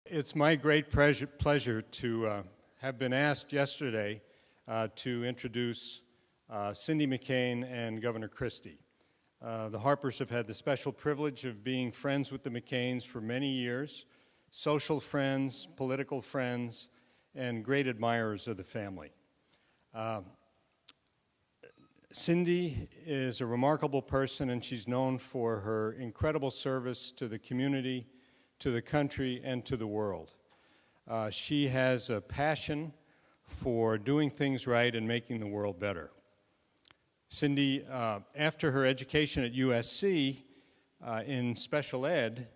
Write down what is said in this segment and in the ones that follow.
It's my great pleasure to have been asked yesterday to introduce Cindy McCain and Governor Christie. The Harpers have had the special privilege of being friends with the McCains for many years, social friends, political friends, and great admirers of the family. Cindy is a remarkable person, and she's known for her incredible service to the community, to the country, and to the world. She has a passion for doing things right and making the world better. Cindy, after her education at USC in special ed,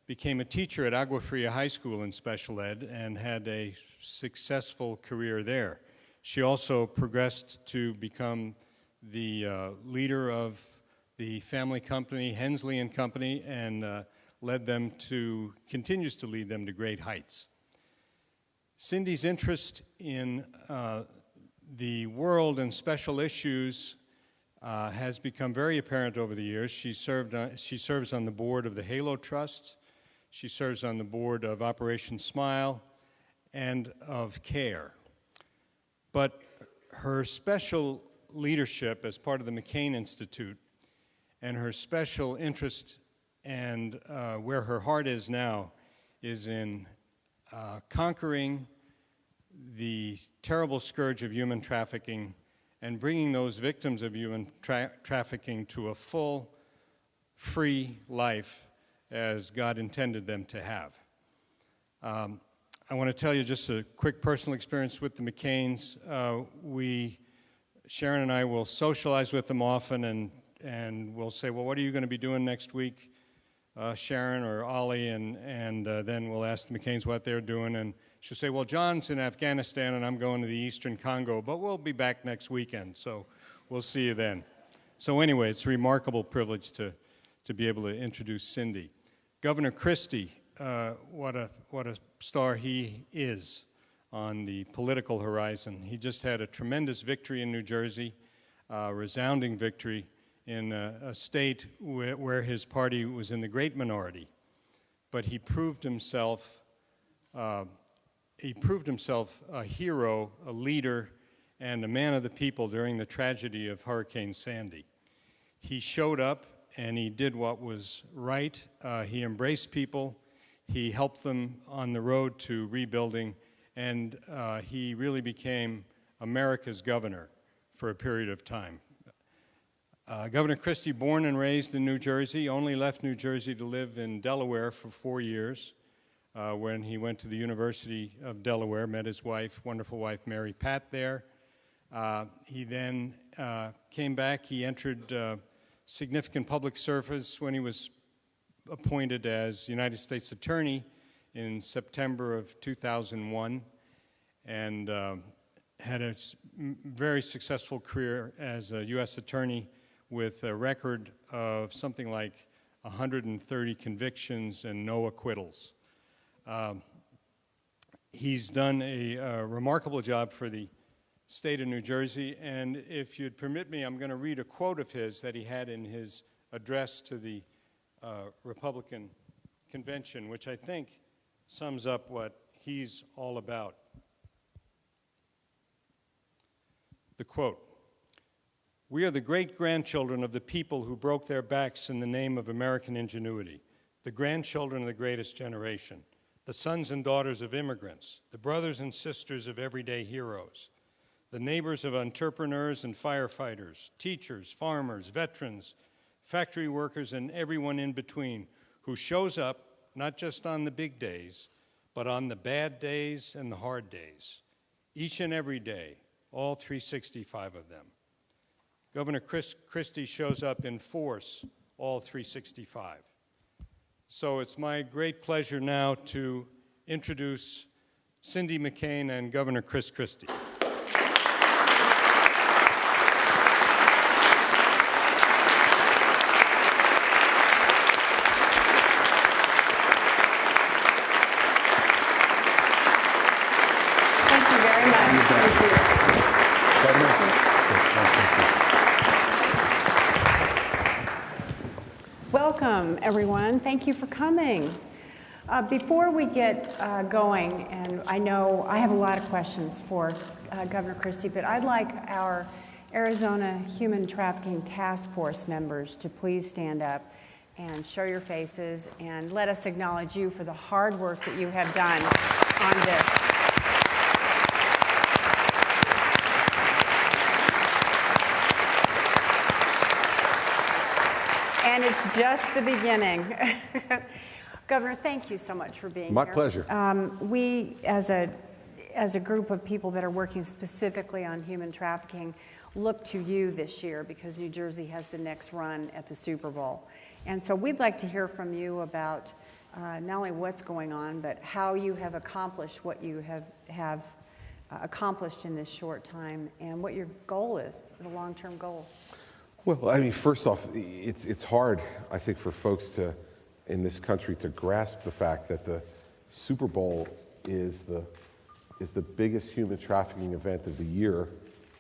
became a teacher at Agua Fria High School in special ed and had a successful career there. She also progressed to become the leader of the family company, Hensley and Company, and continues to lead them to great heights. Cindy's interest in the world and special issues has become very apparent over the years. She serves on the board of the Halo Trust. She serves on the board of Operation Smile and of CARE. But her special leadership as part of the McCain Institute and her special interest and where her heart is now is in conquering the terrible scourge of human trafficking and bringing those victims of human trafficking to a full, free life as God intended them to have. I want to tell you just a quick personal experience with the McCains. Sharon and I will socialize with them often, and we'll say, well, what are you going to be doing next week, Sharon or Ollie? And then we'll ask the McCains what they're doing, and she'll say, well, John's in Afghanistan, and I'm going to the Eastern Congo, but we'll be back next weekend, so we'll see you then. So anyway, it's a remarkable privilege to be able to introduce Cindy. Governor Christie, what a star he is on the political horizon. He just had a tremendous victory in New Jersey, resounding victory in a state where his party was in the great minority. But he proved himself a hero, a leader, and a man of the people during the tragedy of Hurricane Sandy. He showed up and he did what was right. He embraced people. He helped them on the road to rebuilding, and he really became America's governor for a period of time. Governor Christie, born and raised in New Jersey, only left New Jersey to live in Delaware for 4 years when he went to the University of Delaware, met his wife, wonderful wife, Mary Pat there. He then came back. He entered significant public service when he was appointed as United States Attorney in September of 2001, and had a very successful career as a U.S. Attorney with a record of something like 130 convictions and no acquittals. He's done a remarkable job for the state of New Jersey, and if you'd permit me, I'm going to read a quote of his that he had in his address to the Republican convention, which I think sums up what he's all about. The quote: "We are the great-grandchildren of the people who broke their backs in the name of American ingenuity, the grandchildren of the greatest generation, the sons and daughters of immigrants, the brothers and sisters of everyday heroes, the neighbors of entrepreneurs and firefighters, teachers, farmers, veterans, factory workers, and everyone in between who shows up not just on the big days, but on the bad days and the hard days, each and every day, all 365 of them. Governor Christie shows up in force, all 365. So it's my great pleasure now to introduce Cindy McCain and Governor Chris Christie. Welcome, everyone. Thank you for coming. Before we get going, and I know I have a lot of questions for Governor Christie, but I'd like our Arizona Human Trafficking Task Force members to please stand up and show your faces and let us acknowledge you for the hard work that you have done on this. And it's just the beginning. Governor, thank you so much for being here. My pleasure. We, as a group of people that are working specifically on human trafficking, look to you this year because New Jersey has the next run at the Super Bowl. And so we'd like to hear from you about not only what's going on, but how you have accomplished what you have accomplished in this short time and what your goal is, the long-term goal. Well, I mean, first off, it's hard, I think, for folks in this country to grasp the fact that the Super Bowl is the biggest human trafficking event of the year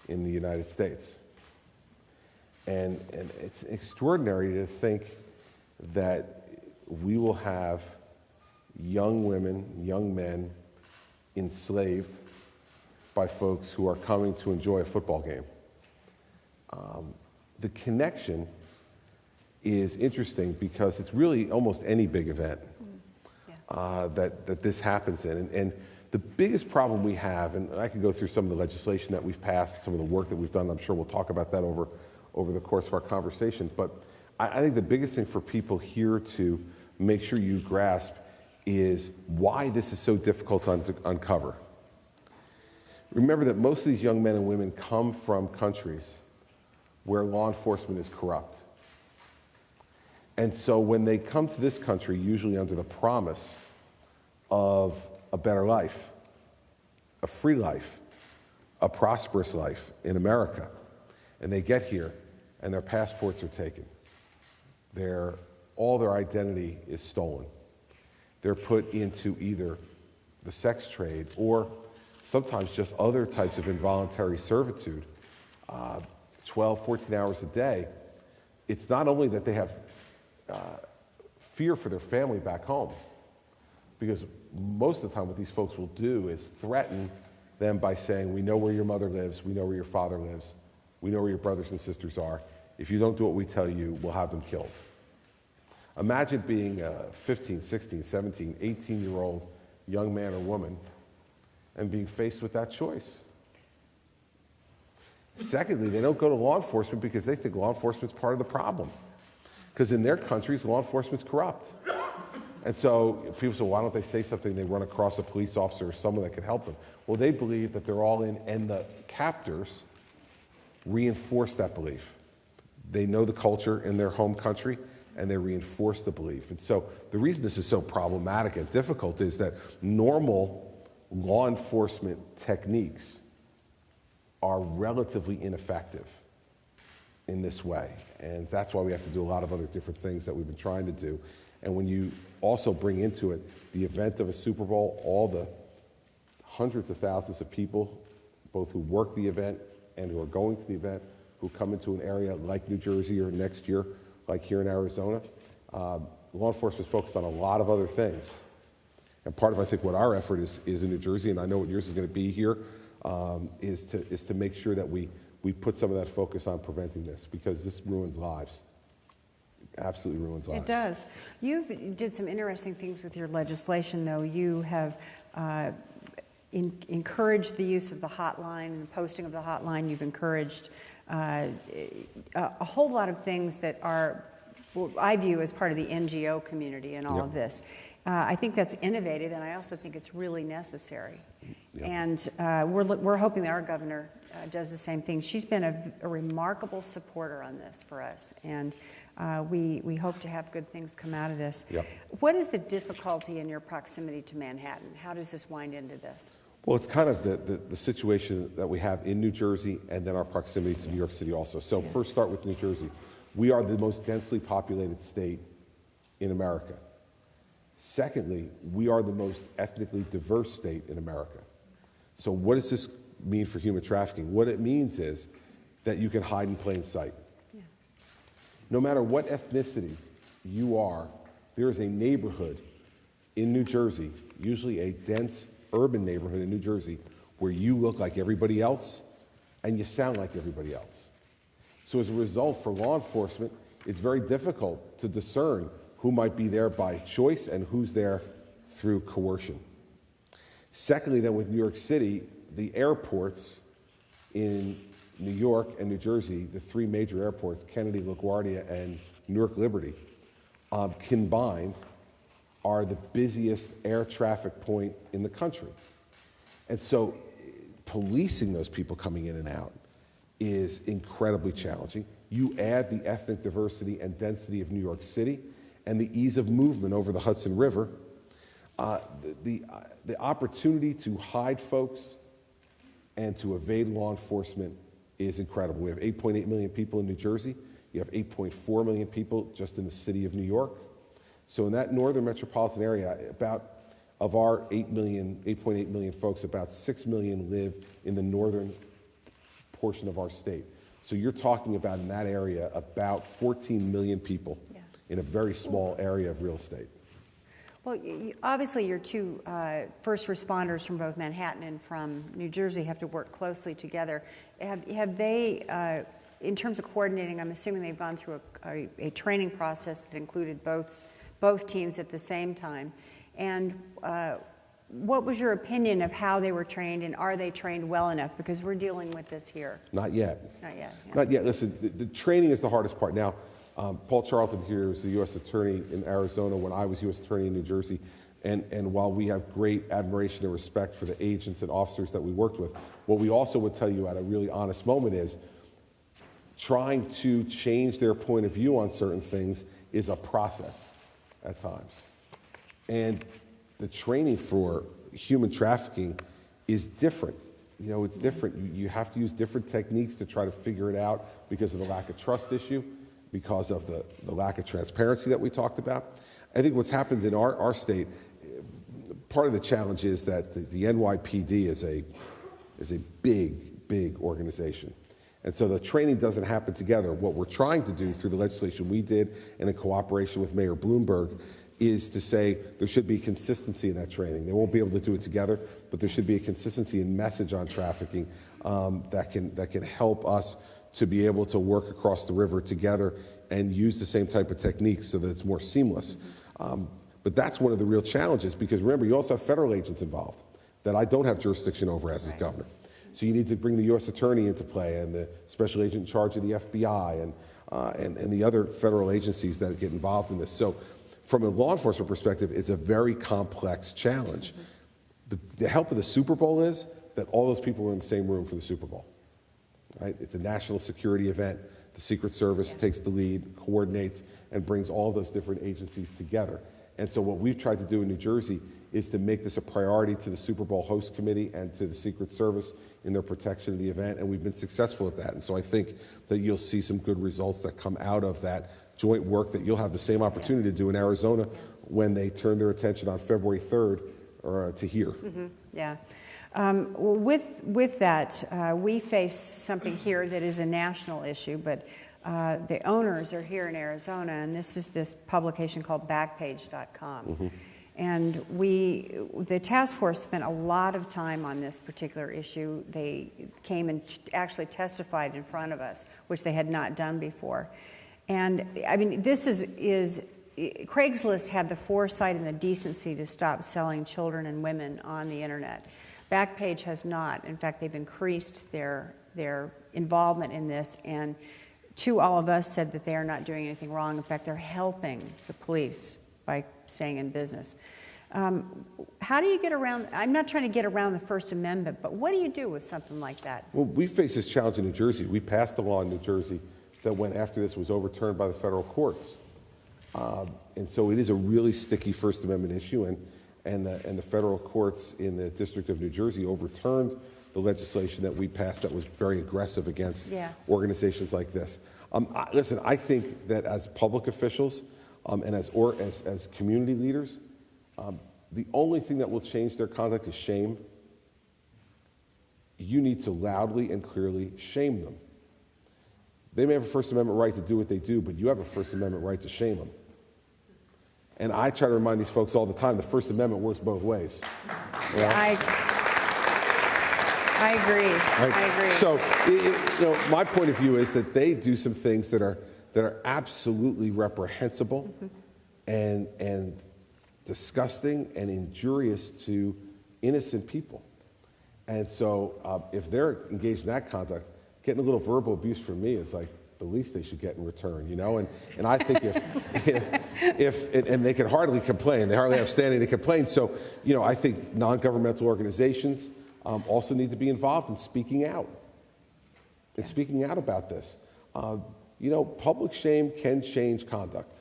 in the United States. And it's extraordinary to think that we will have young women, young men enslaved by folks who are coming to enjoy a football game. The connection is interesting because it's really almost any big event that this happens in. And the biggest problem we have, and I can go through some of the legislation that we've passed, some of the work that we've done, I'm sure we'll talk about that over the course of our conversation, but I think the biggest thing for people here to make sure you grasp is why this is so difficult to uncover. Remember that most of these young men and women come from countries where law enforcement is corrupt. And so when they come to this country, usually under the promise of a better life, a free life, a prosperous life in America, and they get here and their passports are taken, all their identity is stolen. They're put into either the sex trade or sometimes just other types of involuntary servitude, 12, 14 hours a day. It's not only that they have fear for their family back home, because most of the time what these folks will do is threaten them by saying, we know where your mother lives, we know where your father lives, we know where your brothers and sisters are. If you don't do what we tell you, we'll have them killed. Imagine being a 15, 16, 17, 18-year-old young man or woman and being faced with that choice. Secondly, they don't go to law enforcement because they think law enforcement's part of the problem. Because in their countries, law enforcement's corrupt. And so people say, why don't they say something? They run across a police officer or someone that can help them. Well, they believe that they're all in, and the captors reinforce that belief. They know the culture in their home country, and they reinforce the belief. And so the reason this is so problematic and difficult is that normal law enforcement techniques are relatively ineffective in this way. And that's why we have to do a lot of other different things that we've been trying to do. And when you also bring into it the event of a Super Bowl, all the hundreds of thousands of people, both who work the event and who are going to the event, who come into an area like New Jersey or next year, like here in Arizona, law enforcement is focused on a lot of other things. And part of, I think, what our effort is in New Jersey, and I know what yours is going to be here, is to make sure that we put some of that focus on preventing this, because this ruins lives. Absolutely ruins lives. It does. You did some interesting things with your legislation, though. You have encouraged the use of the hotline and the posting of the hotline. You've encouraged a whole lot of things that are, well, I view as part of the NGO community in all of this. I think that's innovative, and I also think it's really necessary. And we're hoping that our governor does the same thing. She's been a remarkable supporter on this for us, and we hope to have good things come out of this. What is the difficulty in your proximity to Manhattan? How does this wind into this? Well, it's kind of the situation that we have in New Jersey and then our proximity to New York City also. So first start with New Jersey. We are the most densely populated state in America. Secondly, we are the most ethnically diverse state in America. So what does this mean for human trafficking? What it means is that you can hide in plain sight. No matter what ethnicity you are, there is a neighborhood in New Jersey, usually a dense urban neighborhood in New Jersey, where you look like everybody else and you sound like everybody else. So as a result, for law enforcement, it's very difficult to discern who might be there by choice and who's there through coercion. Secondly, then with New York City, the airports in New York and New Jersey, the three major airports, Kennedy, LaGuardia, and Newark Liberty, combined are the busiest air traffic point in the country. And so policing those people coming in and out is incredibly challenging. You add the ethnic diversity and density of New York City and the ease of movement over the Hudson River, the opportunity to hide folks and to evade law enforcement is incredible. We have 8.8 million people in New Jersey. You have 8.4 million people just in the city of New York. So in that northern metropolitan area, of our 8.8 million folks, about 6 million live in the northern portion of our state. So you're talking about in that area about 14 million people in a very small area of real estate. Well, obviously your two first responders from both Manhattan and from New Jersey have to work closely together. Have they, in terms of coordinating, I'm assuming they've gone through a training process that included both teams at the same time. And what was your opinion of how they were trained, and are they trained well enough? Because we're dealing with this here. Not yet. Not yet. Yeah. Not yet. Listen, the training is the hardest part. Now, Paul Charlton here is the U.S. Attorney in Arizona when I was U.S. Attorney in New Jersey. And while we have great admiration and respect for the agents and officers that we worked with, what we also would tell you at a really honest moment is trying to change their point of view on certain things is a process at times. And the training for human trafficking is different. You know, it's different. You have to use different techniques to try to figure it out because of the lack of trust issue, because of the lack of transparency that we talked about. I think what's happened in our state, part of the challenge is that the NYPD is a big organization. And so the training doesn't happen together. What we're trying to do through the legislation we did and in cooperation with Mayor Bloomberg is to say there should be consistency in that training. They won't be able to do it together, but there should be a consistency in message on trafficking that can help us to be able to work across the river together and use the same type of techniques so that it's more seamless. But that's one of the real challenges, because remember, you also have federal agents involved that I don't have jurisdiction over as governor. So you need to bring the U.S. Attorney into play and the special agent in charge of the FBI and the other federal agencies that get involved in this. So from a law enforcement perspective, it's a very complex challenge. The help of the Super Bowl is that all those people were in the same room for the Super Bowl. Right? It's a national security event. The Secret Service takes the lead, coordinates, and brings all those different agencies together. And so what we've tried to do in New Jersey is to make this a priority to the Super Bowl host committee and to the Secret Service in their protection of the event, and we've been successful at that. And so I think that you'll see some good results that come out of that joint work that you'll have the same opportunity to do in Arizona when they turn their attention on February 3rd to here. Yeah. With that, we face something here that is a national issue, but the owners are here in Arizona, and this is this publication called Backpage.com. And the task force spent a lot of time on this particular issue. They came and actually testified in front of us, which they had not done before. And I mean, this is Craigslist had the foresight and the decency to stop selling children and women on the internet. Backpage has not. In fact, they've increased their involvement in this, and to all of us said that they are not doing anything wrong. In fact, they're helping the police by staying in business. How do you get around? I'm not trying to get around the First Amendment, but what do you do with something like that? Well, we face this challenge in New Jersey. We passed a law in New Jersey that went after this was overturned by the federal courts. And so it is a really sticky First Amendment issue, and the federal courts in the District of New Jersey overturned the legislation that we passed that was very aggressive against organizations like this. Listen, I think that as public officials and as community leaders, the only thing that will change their conduct is shame. You need to loudly and clearly shame them. They may have a First Amendment right to do what they do, but you have a First Amendment right to shame them. And I try to remind these folks all the time, the First Amendment works both ways. You know? I agree. Right? I agree. So, my point of view is that they do some things that are absolutely reprehensible and disgusting and injurious to innocent people. And so, if they're engaged in that conduct, getting a little verbal abuse from me is like the least they should get in return, you know. And I think if they can hardly complain, they hardly have standing to complain. So, I think non-governmental organizations also need to be involved in speaking out. And speaking out about this. Public shame can change conduct.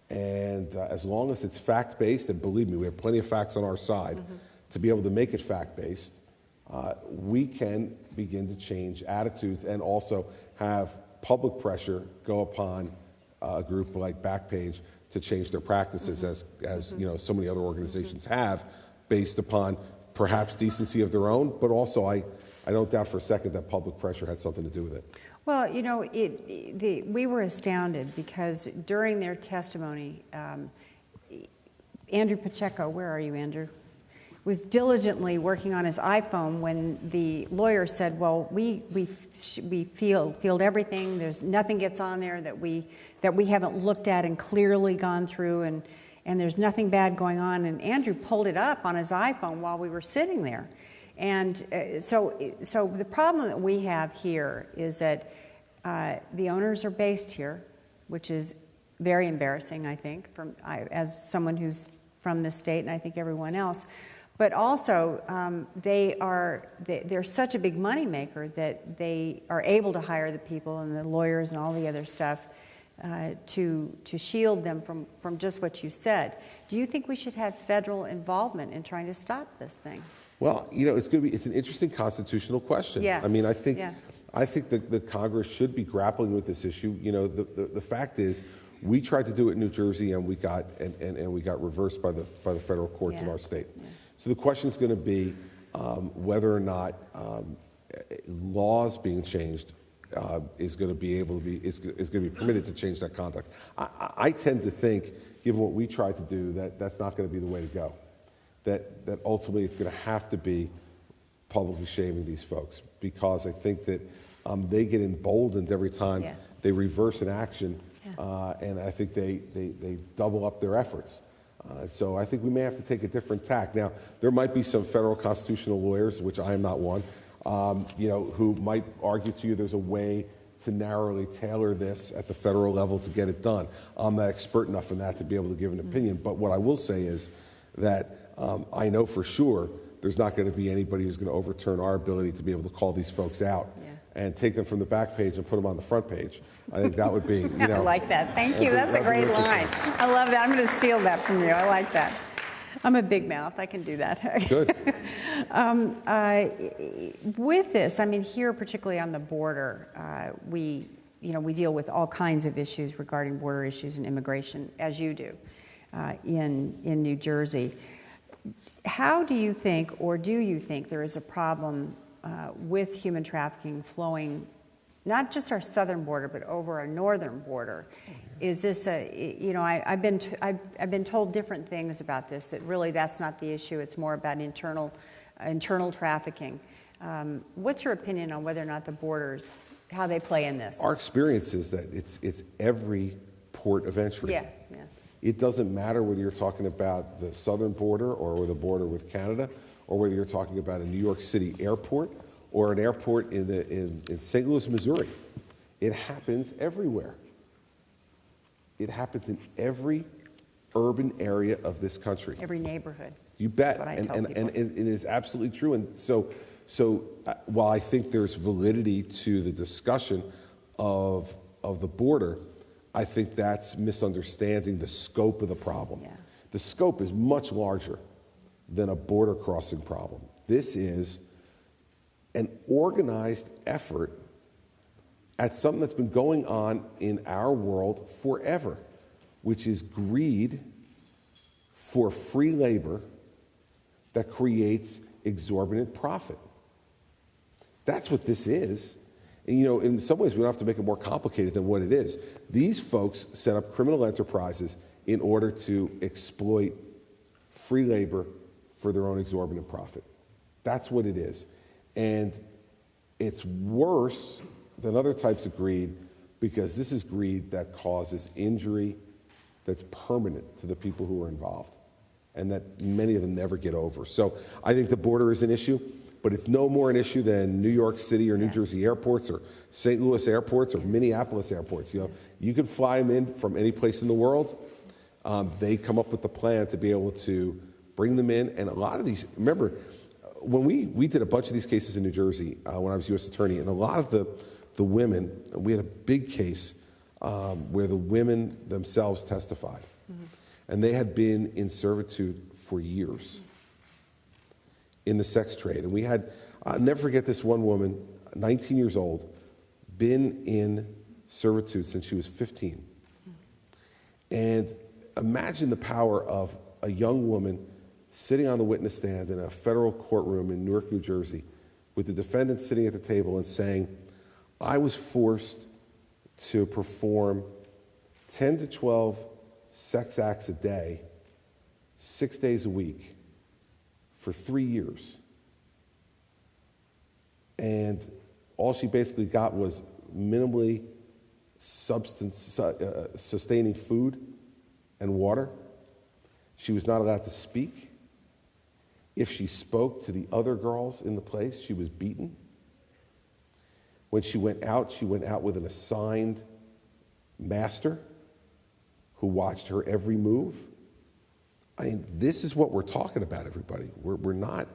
And as long as it's fact-based, and believe me, we have plenty of facts on our side to be able to make it fact-based, we can begin to change attitudes and also have public pressure go upon a group like Backpage to change their practices as so many other organizations have, based upon perhaps decency of their own, but also I don't doubt for a second that public pressure had something to do with it. Well, we were astounded because during their testimony, Andrew Pacheco, where are you, Andrew? Was diligently working on his iPhone when the lawyer said, well, we field everything. There's nothing gets on there that we haven't looked at and clearly gone through, and there's nothing bad going on. And Andrew pulled it up on his iPhone while we were sitting there. And so the problem that we have here is that the owners are based here, which is very embarrassing, I think, as someone who's from this state, and I think everyone else. But also, they're such a big moneymaker that they are able to hire the people and the lawyers and all the other stuff to shield them from just what you said. Do you think we should have federal involvement in trying to stop this thing? Well, it's an interesting constitutional question. Yeah. I mean, I think that the Congress should be grappling with this issue. The fact is, we tried to do it in New Jersey and we got reversed by the federal courts in our state. Yeah. So the question is going to be whether or not laws being changed is going to be permitted to change that conduct. I tend to think, given what we tried to do, that that's not going to be the way to go. That ultimately it's going to have to be publicly shaming these folks, because I think that they get emboldened every time they reverse an action, and I think they double up their efforts. So I think we may have to take a different tack. Now, there might be some federal constitutional lawyers, which I am not one, who might argue to you there's a way to narrowly tailor this at the federal level to get it done. I'm not expert enough in that to be able to give an opinion, but what I will say is that I know for sure there's not going to be anybody who's going to overturn our ability to be able to call these folks out and take them from the back page and put them on the front page. I think that would be, I like that. Thank you. That's a great line. I love that. I'm going to steal that from you. I like that. I'm a big mouth. I can do that. Good. With this, I mean, here, particularly on the border, we deal with all kinds of issues regarding border issues and immigration, as you do, in New Jersey. How do you think, or do you think, there is a problem with human trafficking flowing, not just our southern border, but over our northern border? Is this I've been told different things about this, that really that's not the issue. It's more about internal trafficking. What's your opinion on whether or not the borders, how they play in this? Our experience is that it's every port of entry. Yeah. It doesn't matter whether you're talking about the southern border or the border with Canada, or whether you're talking about a New York City airport or an airport in St. Louis, Missouri. It happens everywhere. It happens in every urban area of this country. Every neighborhood. You bet. That's what I tell people. And it is absolutely true. And so while I think there's validity to the discussion of the border, I think that's misunderstanding the scope of the problem. Yeah. The scope is much larger than a border crossing problem. This is an organized effort at something that's been going on in our world forever, which is greed for free labor that creates exorbitant profit. That's what this is. And, in some ways, we don't have to make it more complicated than what it is. These folks set up criminal enterprises in order to exploit free labor for their own exorbitant profit. That's what it is. And it's worse than other types of greed because this is greed that causes injury that's permanent to the people who are involved and that many of them never get over. So I think the border is an issue, but it's no more an issue than New York City or New Jersey airports or St. Louis airports or Minneapolis airports. You know, you can fly them in from any place in the world. They come up with the plan to be able to bring them in. And a lot of these, remember, when we did a bunch of these cases in New Jersey when I was U.S. Attorney, and a lot of the women, we had a big case where the women themselves testified. Mm-hmm. And they had been in servitude for years in the sex trade. And we had, I'll never forget this one woman, 19 years old, been in servitude since she was 15. And imagine the power of a young woman sitting on the witness stand in a federal courtroom in Newark, New Jersey, with the defendant sitting at the table and saying, I was forced to perform 10 to 12 sex acts a day, 6 days a week, for 3 years. And all she basically got was minimally sustaining food and water. She was not allowed to speak. If she spoke to the other girls in the place, she was beaten. When she went out with an assigned master who watched her every move. I mean, this is what we're talking about, everybody. We're not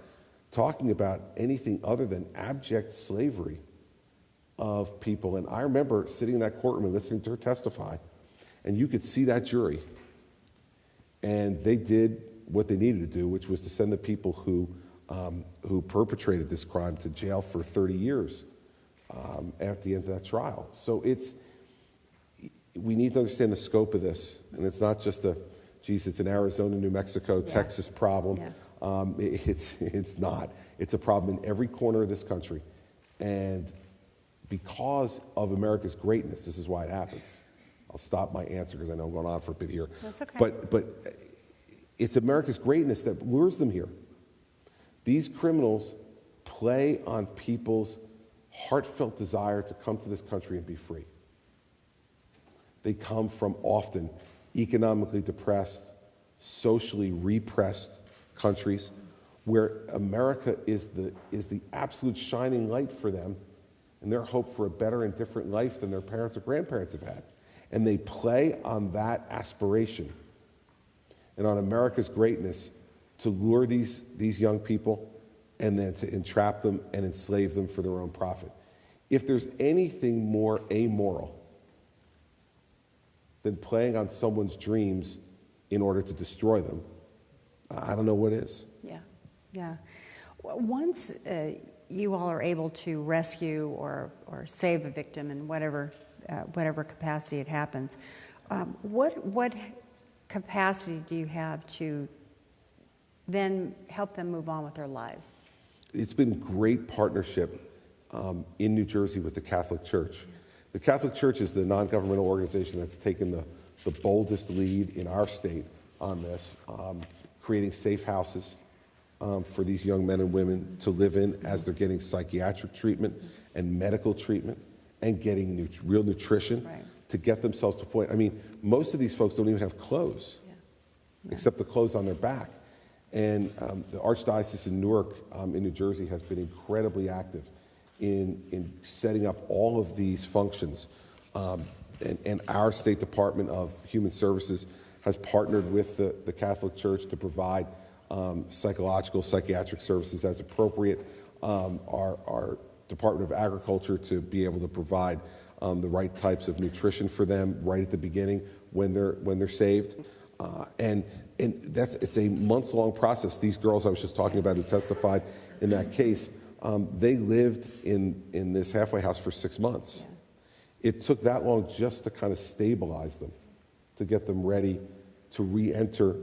talking about anything other than abject slavery of people. And I remember sitting in that courtroom and listening to her testify, and you could see that jury. And they did what they needed to do, which was to send the people who perpetrated this crime to jail for 30 years at the end of that trial. So we need to understand the scope of this. And it's not just it's an Arizona, New Mexico, Texas problem. Yeah. It's not. It's a problem in every corner of this country. And because of America's greatness, this is why it happens. I'll stop my answer because I know I'm going on for a bit here. That's okay. But it's America's greatness that lures them here. These criminals play on people's heartfelt desire to come to this country and be free. They come from often economically depressed, socially repressed countries where America is the absolute shining light for them and their hope for a better and different life than their parents or grandparents have had. And they play on that aspiration and on America's greatness to lure these young people and then to entrap them and enslave them for their own profit. If there's anything more amoral than playing on someone's dreams in order to destroy them, I don't know what is. Yeah. Once you all are able to rescue or save a victim in whatever capacity it happens, what capacity do you have to then help them move on with their lives? It's been great partnership in New Jersey with the Catholic Church. The Catholic Church is the non-governmental organization that's taken the boldest lead in our state on this, creating safe houses for these young men and women to live in as they're getting psychiatric treatment and medical treatment and getting real nutrition to get themselves to a point. I mean, most of these folks don't even have clothes, except the clothes on their back. And the Archdiocese in Newark in New Jersey has been incredibly active in setting up all of these functions. And our State Department of Human Services has partnered with the Catholic Church to provide psychological, psychiatric services as appropriate. Our Department of Agriculture to be able to provide the right types of nutrition for them right at the beginning when they're saved. And it's a months-long process. These girls I was just talking about who testified in that case, they lived in this halfway house for 6 months. Yeah. It took that long just to kind of stabilize them, to get them ready to re-enter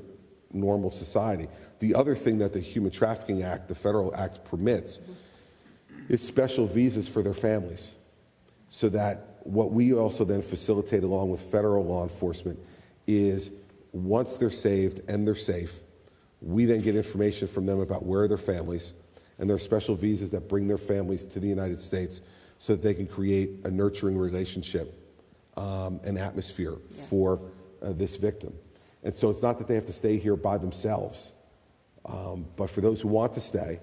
normal society. The other thing that the Human Trafficking Act, the federal act, permits is special visas for their families, so that what we also then facilitate along with federal law enforcement is once they're saved and they're safe, we then get information from them about where are their families, and there are special visas that bring their families to the United States so that they can create a nurturing relationship, an atmosphere for this victim. And so it's not that they have to stay here by themselves, but for those who want to stay,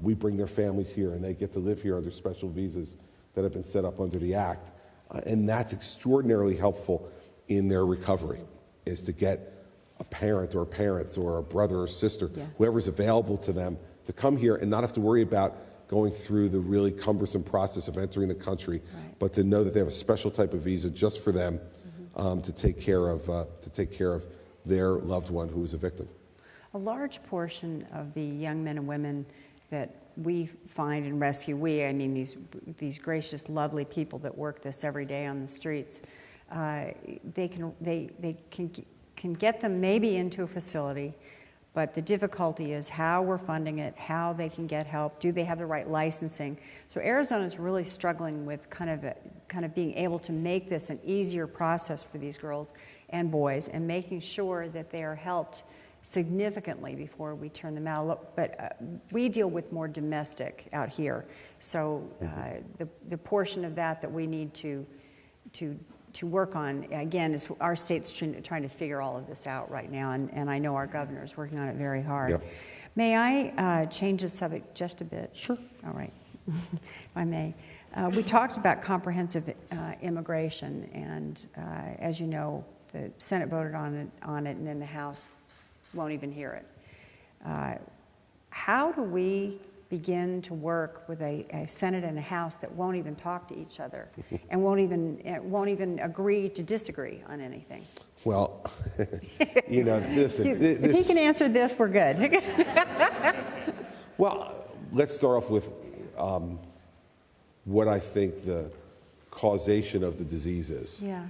we bring their families here and they get to live here under special visas that have been set up under the Act. And that's extraordinarily helpful in their recovery, is to get a parent or parents or a brother or sister, whoever's available to them, to come here and not have to worry about going through the really cumbersome process of entering the country, but to know that they have a special type of visa just for them, to take care of their loved one who is a victim. A large portion of the young men and women that we find and rescue, I mean these gracious, lovely people that work this every day on the streets, they can get them maybe into a facility, but the difficulty is how we're funding it, how they can get help, do they have the right licensing? So Arizona is really struggling with kind of being able to make this an easier process for these girls and boys, and making sure that they are helped significantly before we turn them out. But we deal with more domestic out here, so the portion of that we need to work on, again, is our state's trying to figure all of this out right now, and I know our governor is working on it very hard. Yep. May I change the subject just a bit? Sure. All right, if I may. We talked about comprehensive immigration, and as you know, the Senate voted on it, and then the House won't even hear it. How do we begin to work with a Senate and a House that won't even talk to each other and won't even agree to disagree on anything? Well, listen. If he can answer this, we're good. Well, let's start off with what I think the causation of the disease is. Yeah.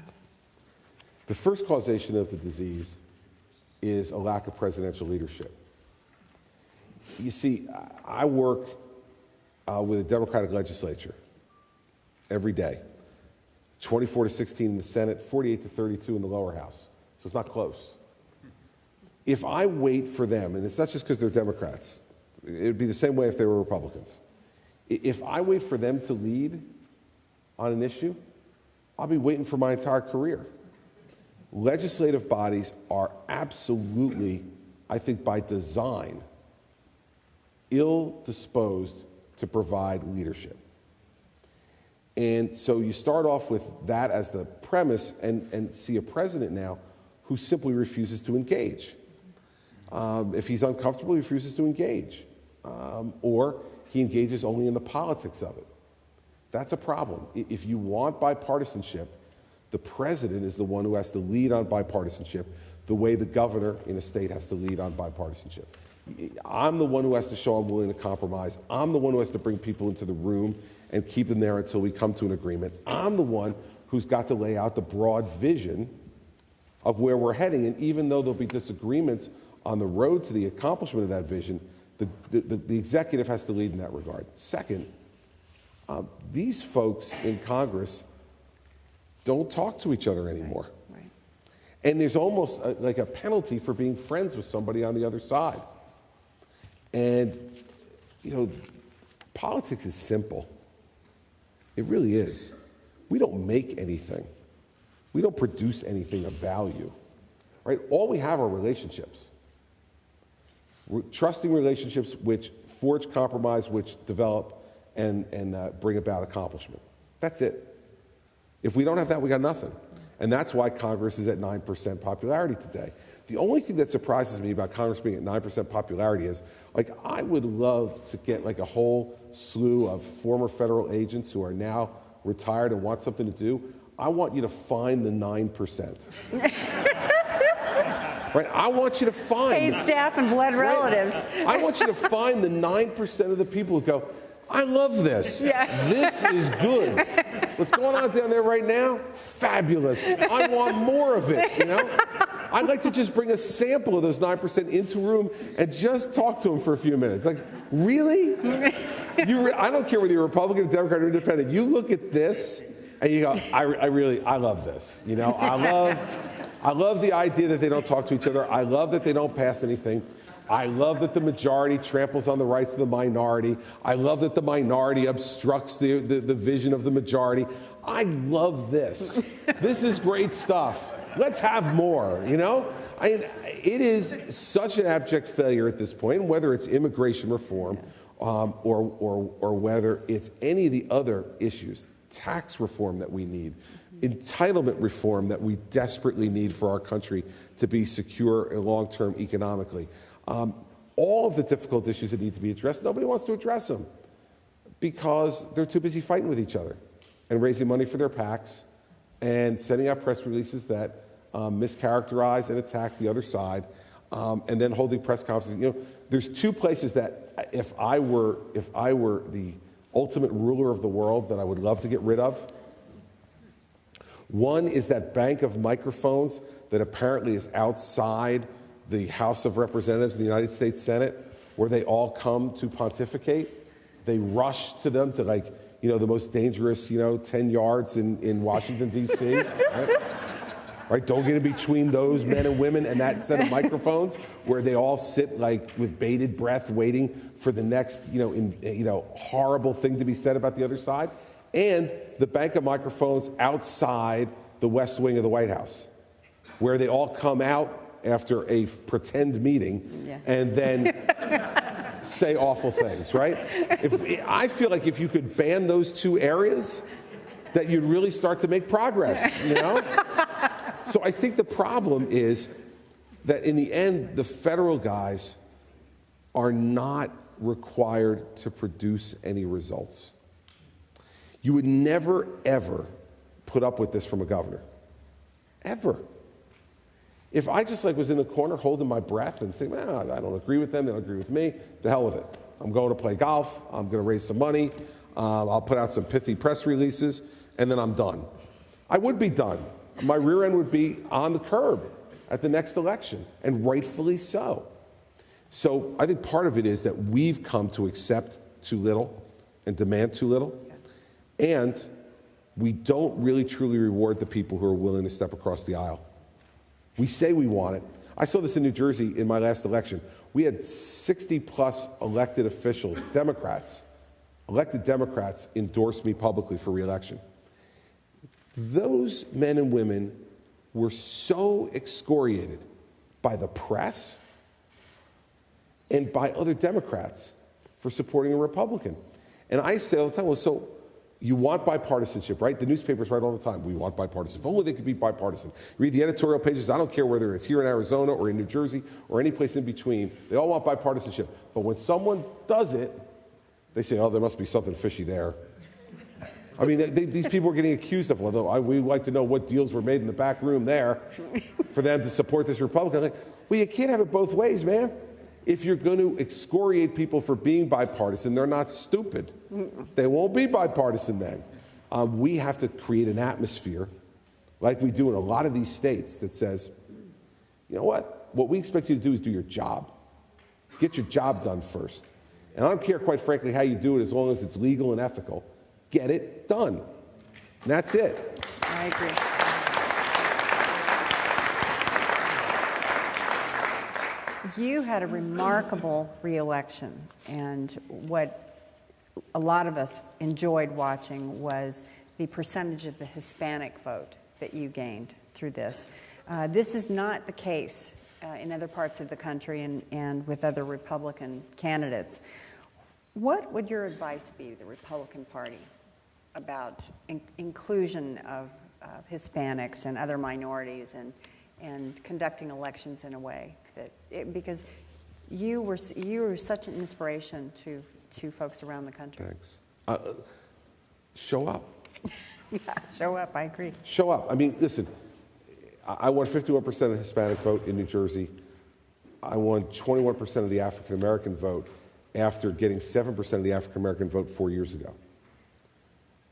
The first causation of the disease is a lack of presidential leadership. You see, I work with a Democratic legislature every day, 24 to 16 in the Senate, 48 to 32 in the lower house. So it's not close. If I wait for them, and it's not just because they're Democrats, it would be the same way if they were Republicans. If I wait for them to lead on an issue, I'll be waiting for my entire career. Legislative bodies are absolutely, I think by design, ill-disposed to provide leadership. And so you start off with that as the premise and see a president now who simply refuses to engage. If he's uncomfortable, he refuses to engage. Or he engages only in the politics of it. That's a problem. If you want bipartisanship, the president is the one who has to lead on bipartisanship the way the governor in a state has to lead on bipartisanship. I'm the one who has to show I'm willing to compromise. I'm the one who has to bring people into the room and keep them there until we come to an agreement. I'm the one who's got to lay out the broad vision of where we're heading. And even though there'll be disagreements on the road to the accomplishment of that vision, the executive has to lead in that regard. Second, these folks in Congress don't talk to each other anymore. Right. And there's almost like a penalty for being friends with somebody on the other side. And, politics is simple. It really is. We don't make anything. We don't produce anything of value, right? All we have are relationships. Trusting relationships which forge compromise, which develop and bring about accomplishment. That's it. If we don't have that, we got nothing. And that's why Congress is at 9% popularity today. The only thing that surprises me about Congress being at 9% popularity is, I would love to get a whole slew of former federal agents who are now retired and want something to do. I want you to find the 9%. Right? I want you to find paid staff and blood relatives. I want you to find the 9% of the people who go, I love this. Yeah. This is good. What's going on down there right now? Fabulous. I want more of it, I'd like to just bring a sample of those 9% into a room and just talk to them for a few minutes. Really? I don't care whether you're Republican, Democrat, or Independent. You look at this and you go, I love this. I love the idea that they don't talk to each other. I love that they don't pass anything. I love that the majority tramples on the rights of the minority. I love that the minority obstructs the vision of the majority. I love this. This is great stuff. Let's have more, you know? It is such an abject failure at this point, whether it's immigration reform or whether it's any of the other issues, tax reform that we need, entitlement reform that we desperately need for our country to be secure and long-term economically. All of the difficult issues that need to be addressed, nobody wants to address them because they're too busy fighting with each other and raising money for their PACs and sending out press releases that mischaracterize and attack the other side, and then holding press conferences. You know, there's two places that if I were the ultimate ruler of the world that I would love to get rid of. One is that bank of microphones that apparently is outside the House of Representatives in the United States Senate, where they all come to pontificate. They rush to them to, like, you know, the most dangerous, 10 yards in Washington, D.C., right? Don't get in between those men and women and that set of microphones where they all sit, like, with bated breath waiting for the next, horrible thing to be said about the other side. And the bank of microphones outside the West Wing of the White House, where they all come out after a pretend meeting and then say awful things, right? I feel like if you could ban those two areas, that you'd really start to make progress, you know? So I think the problem is that in the end, the federal guys are not required to produce any results. You would never, ever put up with this from a governor. Ever. If I just was in the corner holding my breath and saying, I don't agree with them, they don't agree with me, the hell with it. I'm going to play golf, I'm going to raise some money, I'll put out some pithy press releases, and then I'm done. I would be done. My rear end would be on the curb at the next election, and rightfully so. So I think part of it is that we've come to accept too little and demand too little, and we don't really truly reward the people who are willing to step across the aisle. We say we want it. I saw this in New Jersey in my last election. We had 60-plus elected officials, Democrats, elected Democrats, endorse me publicly for re-election. Those men and women were so excoriated by the press and by other Democrats for supporting a Republican. And I say all the time, well, so you want bipartisanship, right? The newspapers write all the time, we want bipartisan. If only they could be bipartisan. Read the editorial pages, I don't care whether it's here in Arizona or in New Jersey or any place in between. They all want bipartisanship. But when someone does it, they say, oh, there must be something fishy there. I mean, these people are getting accused of, well, we'd like to know what deals were made in the back room there for them to support this Republican. Like, well, you can't have it both ways, man. If you're going to excoriate people for being bipartisan, they're not stupid. They won't be bipartisan then. We have to create an atmosphere, like we do in a lot of these states, that says, you know what? What we expect you to do is do your job. Get your job done first. And I don't care, quite frankly, how you do it as long as it's legal and ethical. Get it done. And that's it. I agree. You had a remarkable re-election, and what a lot of us enjoyed watching was the percentage of the Hispanic vote that you gained through this. This is not the case in other parts of the country and with other Republican candidates. What would your advice be to the Republican Party about inclusion of Hispanics and other minorities and conducting elections in a way that, because you were such an inspiration to folks around the country. Thanks. Show up. Yeah, show up. I agree. Show up. I mean, listen, I won 51% of the Hispanic vote in New Jersey. I won 21% of the African American vote after getting 7% of the African American vote 4 years ago.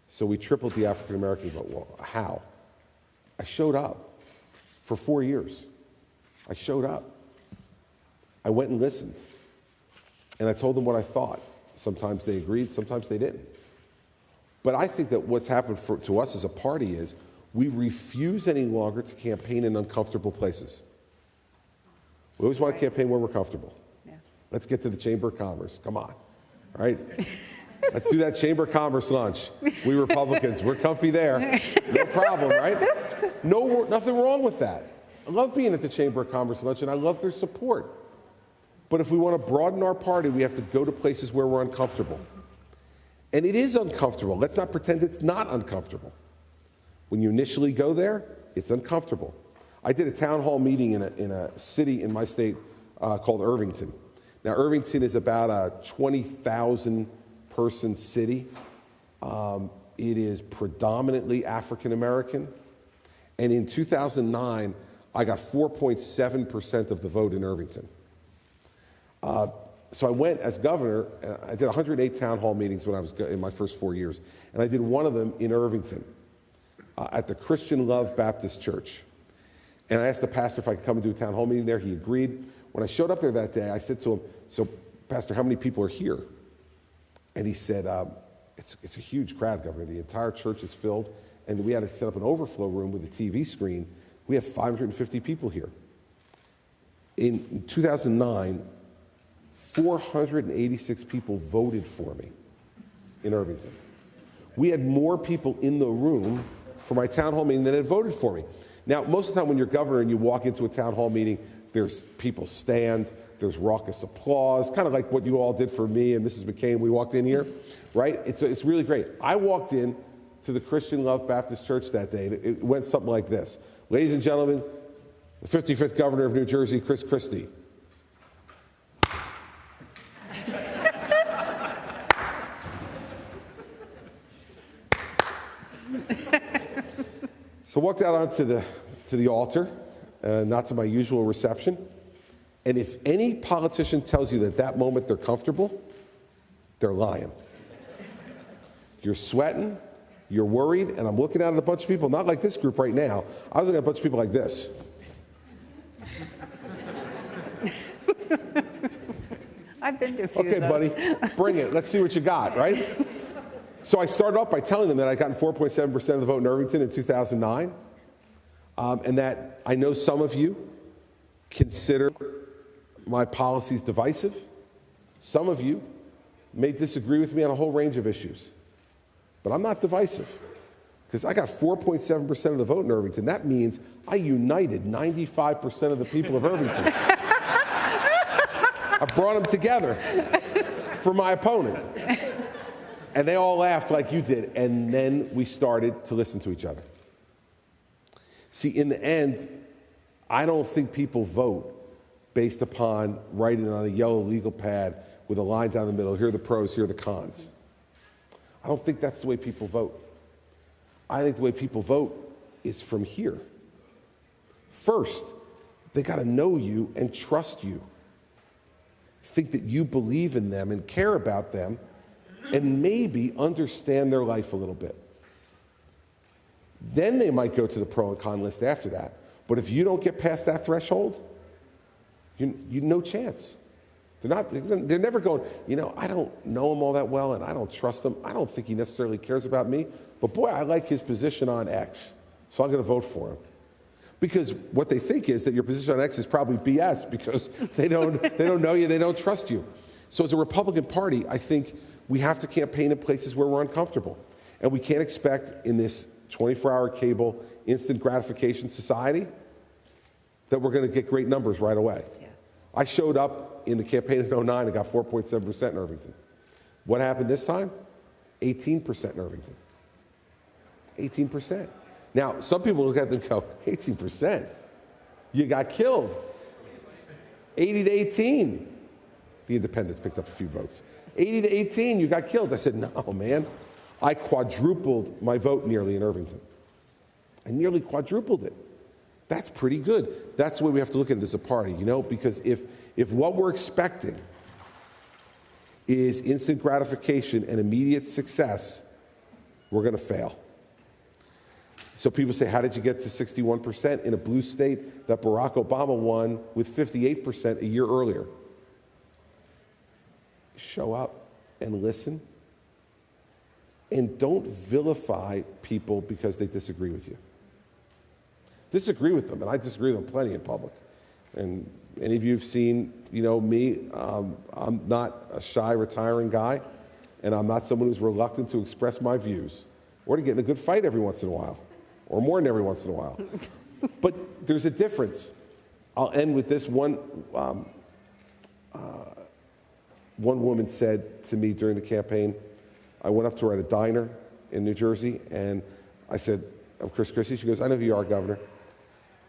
So we tripled the African American vote. Well, how? I showed up for 4 years. I showed up. I went and listened. And I told them what I thought. Sometimes they agreed, sometimes they didn't. But I think that what's happened to us as a party is We refuse any longer to campaign in uncomfortable places. We always want to campaign where we're comfortable. Yeah. Let's get to the Chamber of Commerce. Come on. All right? Let's do that Chamber of Commerce lunch. We Republicans, we're comfy there. No problem, right? No, nothing wrong with that. I love being at the Chamber of Commerce lunch, and I love their support. But if we want to broaden our party, we have to go to places where we're uncomfortable. And it is uncomfortable. Let's not pretend it's not uncomfortable. When you initially go there, it's uncomfortable. I did a town hall meeting in a city in my state called Irvington. Now, Irvington is about a 20,000 person city. It is predominantly African American. And in 2009, I got 4.7% of the vote in Irvington. So I went as governor, and I did 108 town hall meetings when I was in my first 4 years. And I did one of them in Irvington at the Christian Love Baptist Church. And I asked the pastor if I could come and do a town hall meeting there. He agreed. When I showed up there that day, I said to him, "So, Pastor, how many people are here?" And he said, it's a huge crowd, Governor. The entire church is filled. And we had to set up an overflow room with a TV screen. We have 550 people here. In 2009, 486 people voted for me in Irvington. We had more people in the room for my town hall meeting than had voted for me. Now, most of the time when you're governor and you walk into a town hall meeting, there's people stand, there's raucous applause, kind of like what you all did for me and Mrs. McCain. We walked in here, right? It's really great. I walked in to the Christian Love Baptist Church that day, and it went something like this. Ladies and gentlemen, the 55th governor of New Jersey, Christie. So I walked out onto the altar, not to my usual reception. And if any politician tells you that that moment they're comfortable, they're lying. You're sweating, you're worried, and I'm looking at a bunch of people, not like this group right now. I was looking at a bunch of people like this. I've been to a few Okay, of those. buddy, bring it. Let's see what you got, right? So I started off by telling them that I'd gotten 4.7% of the vote in Irvington in 2009, and that I know some of you consider my policies divisive. Some of you may disagree with me on a whole range of issues, but I'm not divisive because I got 4.7% of the vote in Irvington. That means I united 95% of the people of Irvington. I brought them together for my opponent. And they all laughed like you did, and then we started to listen to each other. See, in the end, I don't think people vote based upon writing on a yellow legal pad with a line down the middle, here are the pros, here are the cons. I don't think that's the way people vote. I think the way people vote is from here. First, they got to know you and trust you. Think that you believe in them and care about them, and maybe understand their life a little bit. Then they might go to the pro and con list after that. But if you don't get past that threshold, you no chance. They're never going, I don't know him all that well and I don't trust him. I don't think he necessarily cares about me. But boy, I like his position on X, so I'm going to vote for him. Because what they think is that your position on X is probably BS because they don't know you, they don't trust you. So as a Republican Party, I think we have to campaign in places where we're uncomfortable. And we can't expect in this 24-hour cable, instant gratification society that we're going to get great numbers right away. Yeah. I showed up in the campaign in 2009 and got 4.7% in Irvington. What happened this time? 18% in Irvington. 18%. Now, some people look at it and go, 18%? You got killed. 80 to 18. The independents picked up a few votes. 80 to 18, you got killed. I said, no, man. I quadrupled my vote nearly in Irvington. I nearly quadrupled it. That's pretty good. That's the way we have to look at it as a party, because if what we're expecting is instant gratification and immediate success, we're going to fail. So people say, how did you get to 61% in a blue state that Barack Obama won with 58% a year earlier? Show up and listen, and don't vilify people because they disagree with you. disagree with them, and I disagree with them plenty in public. And any of you have seen, me, I'm not a shy, retiring guy, and I'm not someone who's reluctant to express my views or to get in a good fight every once in a while, or more than every once in a while. But there's a difference. I'll end with this. One woman said to me during the campaign, I went up to her at a diner in New Jersey, and I said, I'm Christie. She goes, I know who you are, Governor.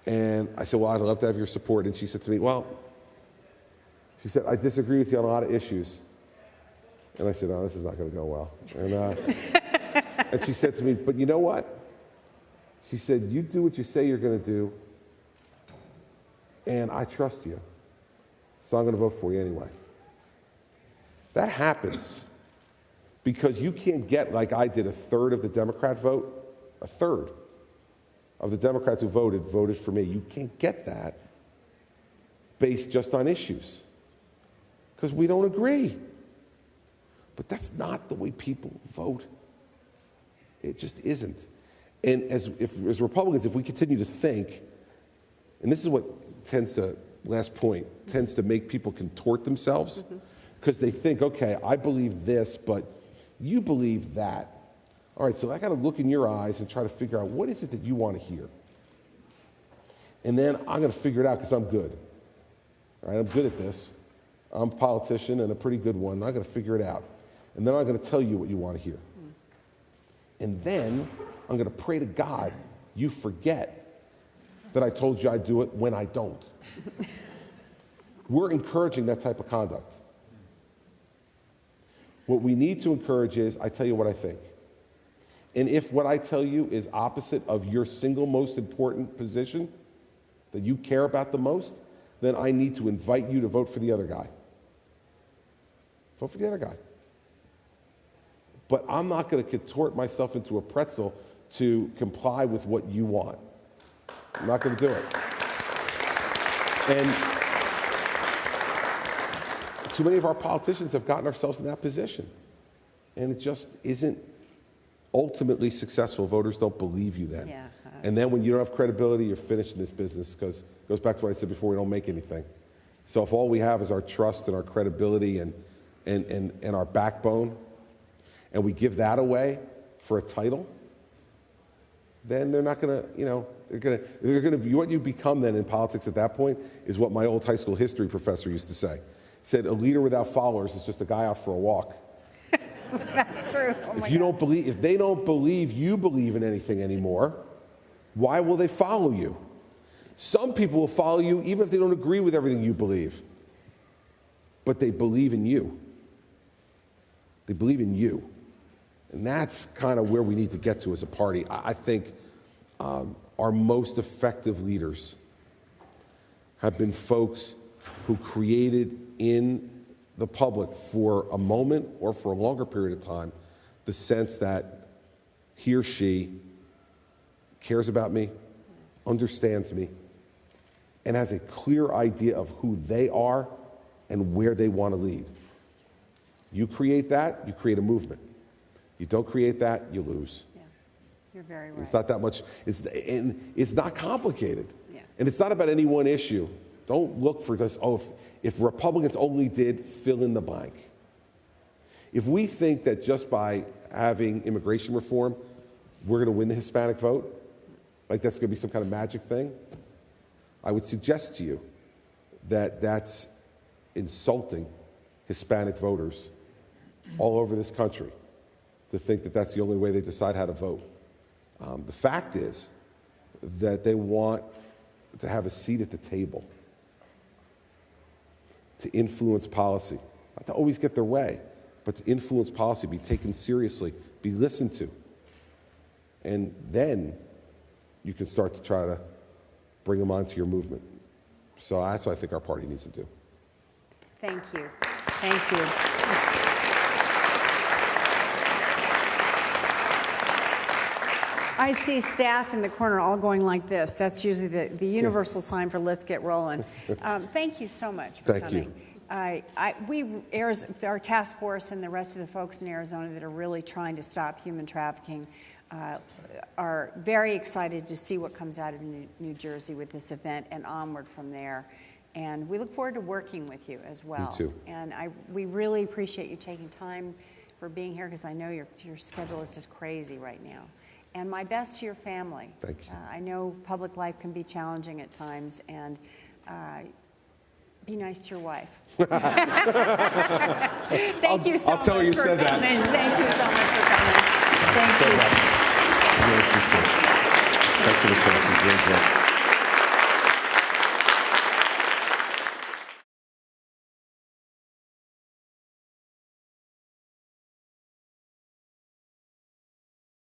And I said, well, I'd love to have your support. And she said to me, she said, I disagree with you on a lot of issues. And I said, no, this is not going to go well. And she said to me, but you know what? She said, you do what you say you're going to do, and I trust you, so I'm going to vote for you anyway. That happens because you can't get, like I did, a third of the Democrat vote. A third of the Democrats who voted for me. You can't get that based just on issues because we don't agree. But that's not the way people vote. It just isn't. And as Republicans, if we continue to think, and this is what tends to make people contort themselves, because they think, okay, I believe this, but you believe that. All right, so I got to look in your eyes and try to figure out what is it that you want to hear. And then I'm going to figure it out because I'm good. All right, I'm good at this. I'm a politician and a pretty good one. I'm going to figure it out. And then I'm going to tell you what you want to hear. And then I'm going to pray to God you forget that I told you I'd do it when I don't. We're encouraging that type of conduct. What we need to encourage is, I tell you what I think. And if what I tell you is opposite of your single most important position that you care about the most, then I need to invite you to vote for the other guy. Vote for the other guy. But I'm not going to contort myself into a pretzel to comply with what you want. I'm not going to do it. And too many of our politicians have gotten ourselves in that position. And it just isn't ultimately successful. Voters don't believe you then. Yeah. And then when you don't have credibility, you're finished in this business, because it goes back to what I said before, we don't make anything. So if all we have is our trust and our credibility and our backbone, and we give that away for a title, then they're not going to, they're going to, what you become then in politics at that point is what my old high school history professor used to say. He said, a leader without followers is just a guy out for a walk. That's true. Oh if they don't believe you believe in anything anymore, why will they follow you? Some people will follow you even if they don't agree with everything you believe. But they believe in you. They believe in you. And that's kind of where we need to get to as a party. I think our most effective leaders have been folks who created in the public for a moment or for a longer period of time the sense that he or she cares about me, understands me, and has a clear idea of who they are and where they want to lead. You create that, you create a movement. You don't create that, you lose. Yeah, you're very right. It's not that much, it's not complicated. Yeah. And it's not about any one issue. Don't look for this, if Republicans only did fill in the blank. If we think that just by having immigration reform, we're going to win the Hispanic vote, like that's going to be some kind of magic thing, I would suggest to you that that's insulting Hispanic voters all over this country to think that that's the only way they decide how to vote. The fact is that they want to have a seat at the table, to influence policy, not to always get their way, but to influence policy, be taken seriously, be listened to. And then you can start to try to bring them onto your movement. So that's what I think our party needs to do. Thank you. Thank you. I see staff in the corner all going like this. That's usually the universal sign for let's get rolling. Thank you so much for coming. Our task force and the rest of the folks in Arizona that are really trying to stop human trafficking are very excited to see what comes out of New Jersey with this event and onward from there. And we look forward to working with you as well. Me too. And we really appreciate you taking time for being here, because I know your schedule is just crazy right now. And my best to your family. Thank you. I know public life can be challenging at times, and be nice to your wife. Thank you so much. I'll tell her you said that. Thank you so much for coming. Thank you. So much. I really appreciate it. Thanks for the chance. It's really great.